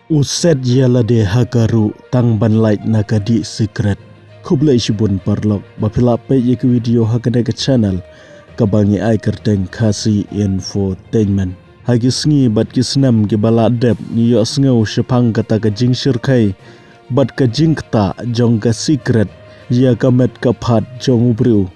Uset yalade hakaru tang banlait nakadi secret. Kublai shibun parlok bapila pe yek video hakane ke channel kabangi ai kerteng kasi infotainment. Hagi sngi bat kisnam ke bala dep ni yo sngo shepang kata ke jing shirkai bat ke jing kta jong ka secret ya kamet ka phat jong ubriu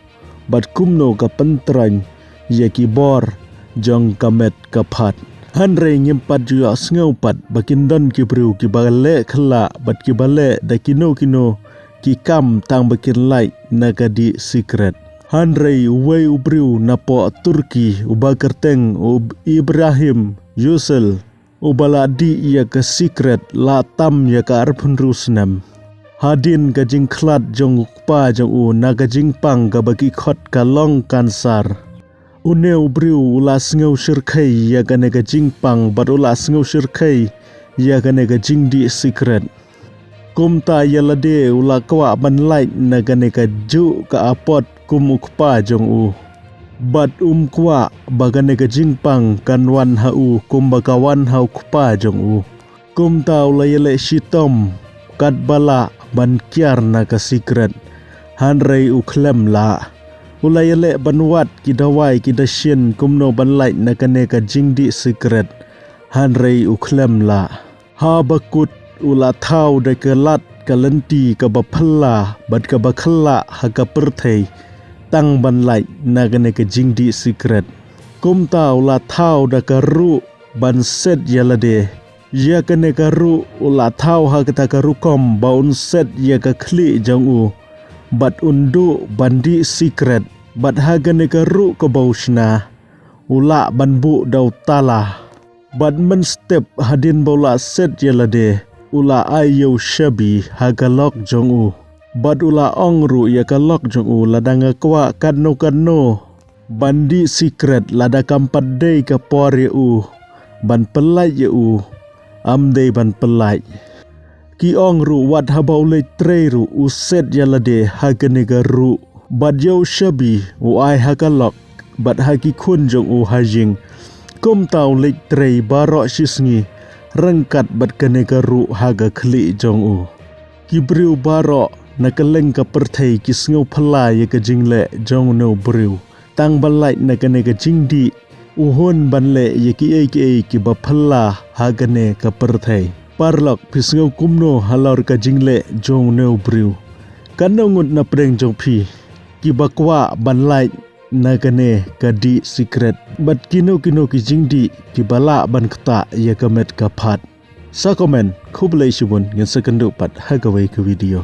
bat kumno ka pentrang ya ki bor jong kamet ka phat. Hanre nyempat juga sengau pat bakin don ki bru ki bale khla bat ki bale da kino ki kam tang bakin light nagadi secret. Hanre wei ubru napo Turki uba kerteng Ibrahim Yusel ubala di ya ke secret la tam ya ka arpun rusnam. Hadin ka jing khlat jong pa jong u naga jing pang ka bagi khot ka long kansar. Uneu briu ula sengau shirkai ya gane ga jingpang bat ula sengau shirkai ya gane ga jingdi secret. Kumta yalade ula kwa banlait na gane ga ju ka apot kum ukpa jong u. Bat kwa bagane ga jingpang kanwan hau kum bagawan hau ukpa jong u. Kumta ula yale shitom kat bala ban kiar na ka secret. Hanrei uklem la. Ulai elek banwat kidawai kidasien kumno banlait nakane ka jingdi secret. Hanrei uklem la. Ha bakut ula thau da ke lat ka lenti ka baphala bat ka bakhla ha ka perthei tang banlait nakane ka jingdi secret. Kumta ula thau da ka ru ban set yalade. Ya kane ka ru ula thau ha ka ta ka rukom baun set ya ka khli jang u. Bat undu bandi secret bat hagane ka ru ka baushna ula banbu dau tala bat men step hadin bola set yalade ula ayo shabi hagalok jong u bat ula ongru ya kalok jong u ladanga kwa kanno bandi secret lada kampat dei ka por ya u ban pelai ya u amdei ban pelai ki ongru wat habau le treru uset yalade hagane ka ru bat yau shabi uai hakalok bat haki kun jong u hajing kum tau lik trei barok shisngi rengkat bat kene garu haga khli jong u kibriu barok nakaleng ka perthei ki sngo phala ye ka jingle jong no briu tang balai nakane ka jingdi uhon banle ye ki ba phala hagane ka perthei parlok pisngo kumno halor ka jingle jong no briu kanongut na preng jong phi ki bakwa banlait nagane kadi secret bat kino ki jingdi ki bala ban kta ya kamet ka phat sa komen khublai shibun ngin sekendu pat hagawai ke video.